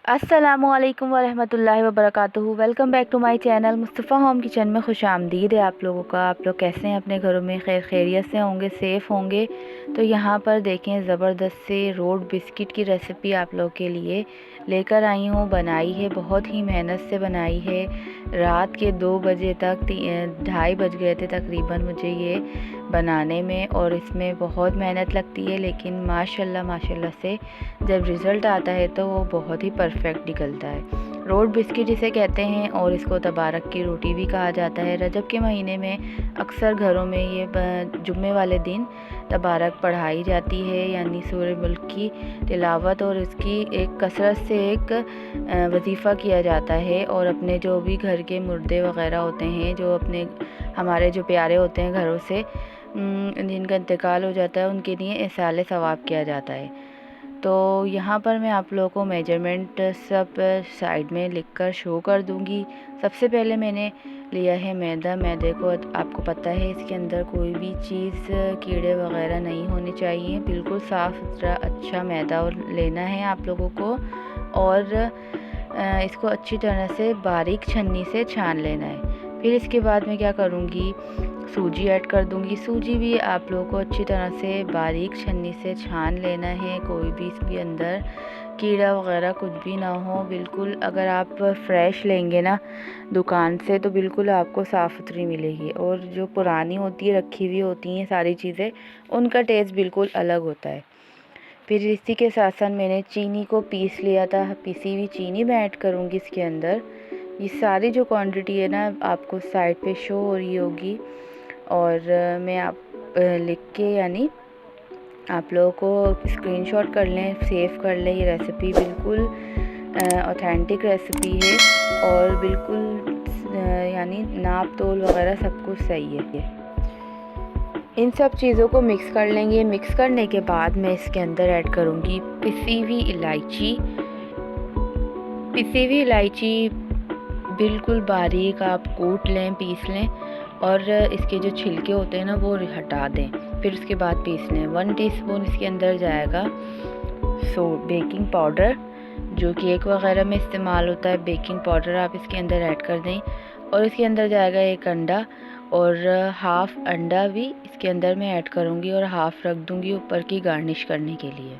अस्सलामुअलैकुम वरहमतुल्लाहि वबरकातुहू। Welcome back to my channel Mustafa home kitchen में खुशामदीद है आप लोगों का। आप लोग कैसे हैं? अपने घरों में खैरियत से होंगे, सेफ़ होंगे। तो यहाँ पर देखें, ज़बरदस्त से रोड बिस्किट की रेसिपी आप लोग के लिए लेकर आई हूँ। बनाई है, बहुत ही मेहनत से बनाई है। रात के 2 बजे तक 2:30 बज गए थे तकरीबन मुझे ये बनाने में, और इसमें बहुत मेहनत लगती है, लेकिन माशाल्लाह माशाल्लाह से जब रिज़ल्ट आता है तो वो बहुत ही परफेक्ट निकलता है। रोड बिस्किट इसे कहते हैं और इसको तबारक की रोटी भी कहा जाता है। रजब के महीने में अक्सर घरों में ये जुम्मे वाले दिन तबारक पढ़ाई जाती है, यानी सूरह मुल्क की तिलावत, और इसकी एक कसरत से एक वजीफ़ा किया जाता है। और अपने जो भी घर के मुर्दे वग़ैरह होते हैं, जो अपने हमारे जो प्यारे होते हैं घरों से जिनका इंतकाल हो जाता है, उनके लिए इसाले सवाब किया जाता है। तो यहाँ पर मैं आप लोगों को मेजरमेंट सब साइड में लिखकर शो कर दूँगी। सबसे पहले मैंने लिया है मैदा। मैदे को आपको पता है इसके अंदर कोई भी चीज़ कीड़े वगैरह नहीं होने चाहिए। बिल्कुल साफ़ सुथरा अच्छा मैदा लेना है आप लोगों को, और इसको अच्छी तरह से बारीक छन्नी से छान लेना है। फिर इसके बाद मैं क्या करूँगी, सूजी ऐड कर दूँगी। सूजी भी आप लोगों को अच्छी तरह से बारीक छन्नी से छान लेना है। कोई भी इसके अंदर कीड़ा वगैरह कुछ भी ना हो। बिल्कुल अगर आप फ्रेश लेंगे ना दुकान से तो बिल्कुल आपको साफ़ सुथरी मिलेगी, और जो पुरानी होती है, रखी हुई होती हैं सारी चीज़ें, उनका टेस्ट बिल्कुल अलग होता है। फिर इसी के साथ साथ मैंने चीनी को पीस लिया था। पिसी हुई चीनी मैं ऐड करूँगी इसके अंदर। ये सारी जो क्वांटिटी है ना आपको साइड पे शो हो रही होगी, और मैं आप लिख के, यानी आप लोगों को स्क्रीनशॉट कर लें, सेव कर लें। ये रेसिपी बिल्कुल ऑथेंटिक रेसिपी है, और बिल्कुल यानी नाप तोल वगैरह सब कुछ सही है। इन सब चीज़ों को मिक्स कर लेंगे। मिक्स करने के बाद मैं इसके अंदर ऐड करूँगी पिसी हुई इलायची। पिसी हुई इलायची बिल्कुल बारीक आप कूट लें, पीस लें, और इसके जो छिलके होते हैं ना वो हटा दें। फिर उसके बाद पीस लें। 1 टीस्पून इसके अंदर जाएगा बेकिंग पाउडर, जो केक वगैरह में इस्तेमाल होता है। बेकिंग पाउडर आप इसके अंदर ऐड कर दें, और इसके अंदर जाएगा 1 अंडा, और हाफ़ अंडा भी इसके अंदर मैं ऐड करूँगी, और हाफ़ रख दूँगी ऊपर की गार्निश करने के लिए।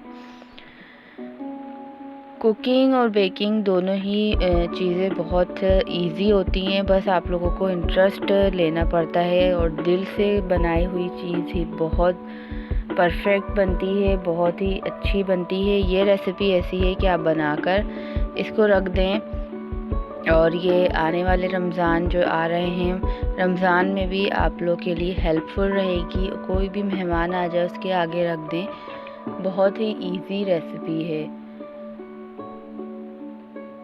कुकिंग और बेकिंग दोनों ही चीज़ें बहुत इजी होती हैं, बस आप लोगों को इंटरेस्ट लेना पड़ता है, और दिल से बनाई हुई चीज़ ही बहुत परफेक्ट बनती है, बहुत ही अच्छी बनती है। ये रेसिपी ऐसी है कि आप बनाकर इसको रख दें, और ये आने वाले रमज़ान जो आ रहे हैं, रमज़ान में भी आप लोग के लिए हेल्पफुल रहेगी। कोई भी मेहमान आ जाए उसके आगे रख दें। बहुत ही इजी रेसिपी है,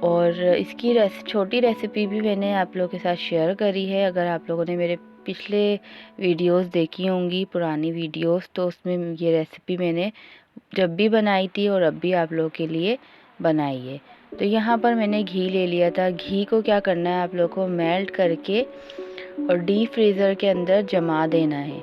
और इसकी छोटी रेसिपी भी मैंने आप लोगों के साथ शेयर करी है। अगर आप लोगों ने मेरे पिछले वीडियोस देखी होंगी, पुरानी वीडियोस, तो उसमें ये रेसिपी मैंने जब भी बनाई थी और अब भी आप लोगों के लिए बनाई है। तो यहाँ पर मैंने घी ले लिया था। घी को क्या करना है, आप लोगों को मेल्ट करके और डीप फ्रीज़र के अंदर जमा देना है।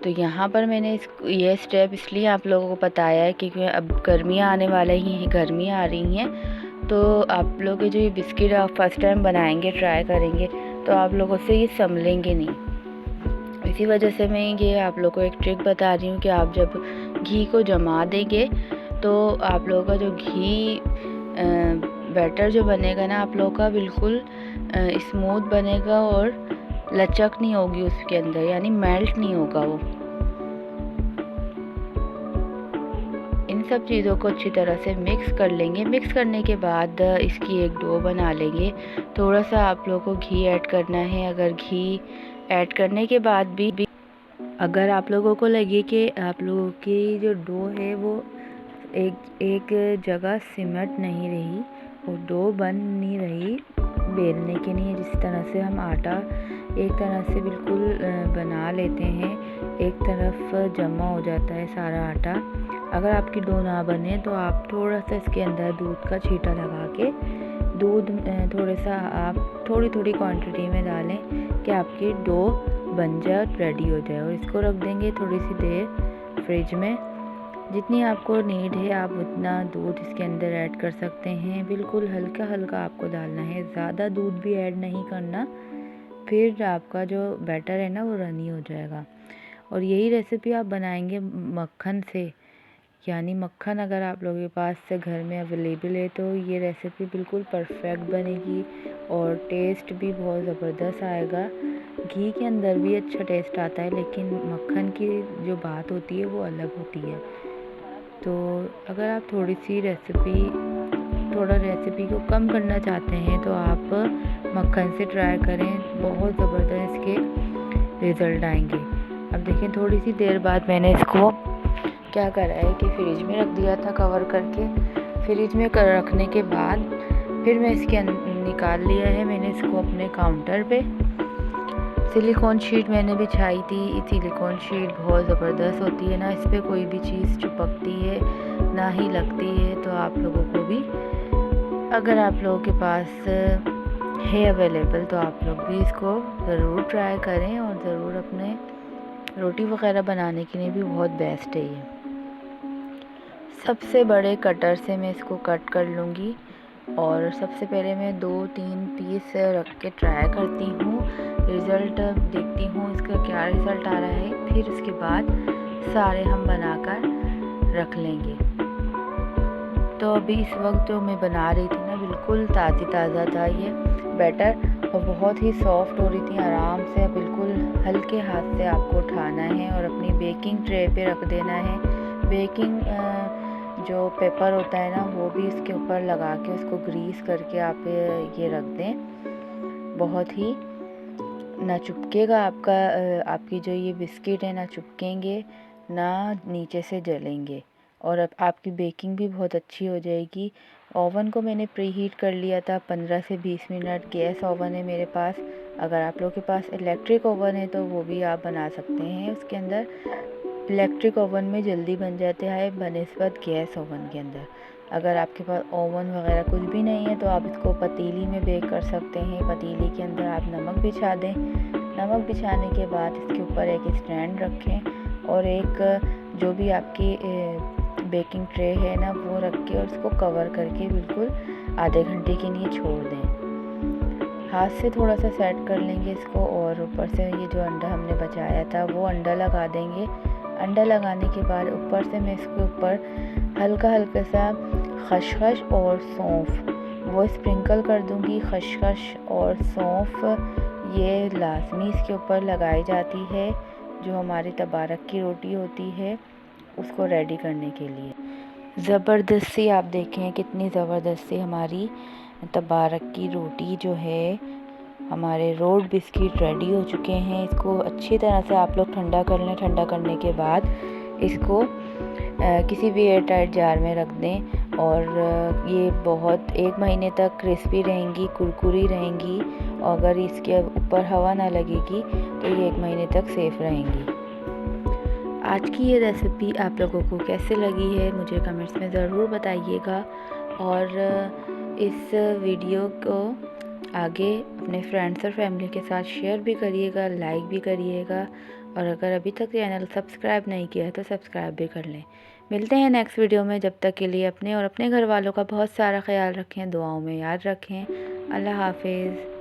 तो यहाँ पर मैंने ये स्टेप इसलिए आप लोगों को बताया है क्योंकि अब गर्मियाँ आने वाली ही हैं, गर्मियाँ आ रही हैं, तो आप लोग जो ये बिस्किट आप फर्स्ट टाइम बनाएंगे, ट्राई करेंगे, तो आप लोगों से ये संभलेंगे नहीं। इसी वजह से मैं ये आप लोगों को एक ट्रिक बता रही हूँ कि आप जब घी को जमा देंगे तो आप लोगों का जो घी बैटर जो बनेगा ना आप लोगों का बिल्कुल स्मूथ बनेगा, और लचक नहीं होगी उसके अंदर, यानी मेल्ट नहीं होगा वो। इन सब चीज़ों को अच्छी तरह से मिक्स कर लेंगे। मिक्स करने के बाद इसकी एक डो बना लेंगे। थोड़ा सा आप लोगों को घी ऐड करना है। अगर घी ऐड करने के बाद भी अगर आप लोगों को लगे कि आप लोगों की जो डो है वो एक जगह सिमट नहीं रही, वो डो बन नहीं रही बेलने के लिए, जिस तरह से हम आटा एक तरह से बिल्कुल बना लेते हैं, एक तरफ जमा हो जाता है सारा आटा। अगर आपकी डो ना बने तो आप थोड़ा सा इसके अंदर दूध का छींटा लगा के, दूध थोड़ा सा आप थोड़ी थोड़ी क्वांटिटी में डालें कि आपकी डो बन जाए, रेडी हो जाए, और इसको रख देंगे थोड़ी सी देर फ्रिज में। जितनी आपको नीड है आप उतना दूध इसके अंदर ऐड कर सकते हैं। बिल्कुल हल्का हल्का आपको डालना है, ज़्यादा दूध भी ऐड नहीं करना, फिर आपका जो बैटर है ना वो रनी हो जाएगा। और यही रेसिपी आप बनाएंगे मक्खन से, यानी मक्खन अगर आप लोगों के पास से घर में अवेलेबल है तो ये रेसिपी बिल्कुल परफेक्ट बनेगी और टेस्ट भी बहुत ज़बरदस्त आएगा। घी के अंदर भी अच्छा टेस्ट आता है, लेकिन मक्खन की जो बात होती है वो अलग होती है। तो अगर आप थोड़ा रेसिपी को कम करना चाहते हैं तो आप मक्खन से ट्राई करें, बहुत ज़बरदस्त इसके रिज़ल्ट आएंगे। अब देखिए थोड़ी सी देर बाद मैंने इसको क्या करा है कि फ्रिज में रख दिया था कवर करके। फ्रिज में रखने के बाद फिर मैं इसके निकाल लिया है मैंने इसको अपने काउंटर पे। सिलिकॉन शीट मैंने बिछाई थी। सिलिकॉन शीट बहुत ज़बरदस्त होती है ना, इस पर कोई भी चीज़ चिपकती है ना ही लगती है। तो आप लोगों को भी, अगर आप लोगों के पास है अवेलेबल तो आप लोग भी इसको ज़रूर ट्राई करें, और ज़रूर अपने रोटी वगैरह बनाने के लिए भी बहुत बेस्ट है ये। सबसे बड़े कटर से मैं इसको कट कर लूँगी, और सबसे पहले मैं 2-3 पीस रख के ट्राई करती हूँ, रिज़ल्ट देखती हूँ इसका क्या रिज़ल्ट आ रहा है। फिर उसके बाद सारे हम बनाकर रख लेंगे। तो अभी इस वक्त जो मैं बना रही थी ना, बिल्कुल ताज़ा था ये बैटर, और बहुत ही सॉफ्ट हो रही थी। आराम से बिल्कुल हल्के हाथ से आपको उठाना है और अपनी बेकिंग ट्रे पे रख देना है। बेकिंग जो पेपर होता है ना वो भी इसके ऊपर लगा के उसको ग्रीस करके आप ये रख दें। बहुत ही ना चिपकेगा आपकी जो ये बिस्किट है, ना चिपकेंगे ना नीचे से जलेंगे, और अब आपकी बेकिंग भी बहुत अच्छी हो जाएगी। ओवन को मैंने प्री हीट कर लिया था 15 से 20 मिनट। गैस ओवन है मेरे पास। अगर आप लोगों के पास इलेक्ट्रिक ओवन है तो वो भी आप बना सकते हैं उसके अंदर। इलेक्ट्रिक ओवन में जल्दी बन जाते हैं बनिस्बत गैस ओवन के अंदर। अगर आपके पास ओवन वगैरह कुछ भी नहीं है तो आप इसको पतीली में बेक कर सकते हैं। पतीली के अंदर आप नमक बिछा दें। नमक बिछाने के बाद इसके ऊपर एक स्टैंड रखें और एक जो भी आपकी बेकिंग ट्रे है ना वो रख के और उसको कवर करके बिल्कुल आधे घंटे के लिए छोड़ दें। हाथ से थोड़ा सा सेट कर लेंगे इसको, और ऊपर से ये जो अंडा हमने बचाया था वो अंडा लगा देंगे। अंडा लगाने के बाद ऊपर से मैं इसके ऊपर हल्का हल्का सा खसखस और सौंफ वो स्प्रिंकल कर दूंगी। खसखस और सौंफ ये लाजमी इसके ऊपर लगाई जाती है जो हमारी तबारक की रोटी होती है उसको रेडी करने के लिए। ज़बरदस्ती आप देखें कितनी ज़बरदस्ती हमारी तबारक की रोटी जो है, हमारे रोड बिस्किट रेडी हो चुके हैं। इसको अच्छी तरह से आप लोग ठंडा कर लें। ठंडा करने के बाद इसको किसी भी एयर टाइट जार में रख दें, और ये बहुत 1 महीने तक क्रिस्पी रहेंगी, कुरकुरी रहेंगी। और अगर इसके ऊपर हवा ना लगेगी तो ये 1 महीने तक सेफ रहेंगी। आज की ये रेसिपी आप लोगों को कैसे लगी है मुझे कमेंट्स में ज़रूर बताइएगा, और इस वीडियो को आगे अपने फ्रेंड्स और फैमिली के साथ शेयर भी करिएगा, लाइक भी करिएगा, और अगर अभी तक चैनल सब्सक्राइब नहीं किया है तो सब्सक्राइब भी कर लें। मिलते हैं नेक्स्ट वीडियो में। जब तक के लिए अपने और अपने घर वालों का बहुत सारा ख्याल रखें, दुआओं में याद रखें। अल्लाह हाफिज़।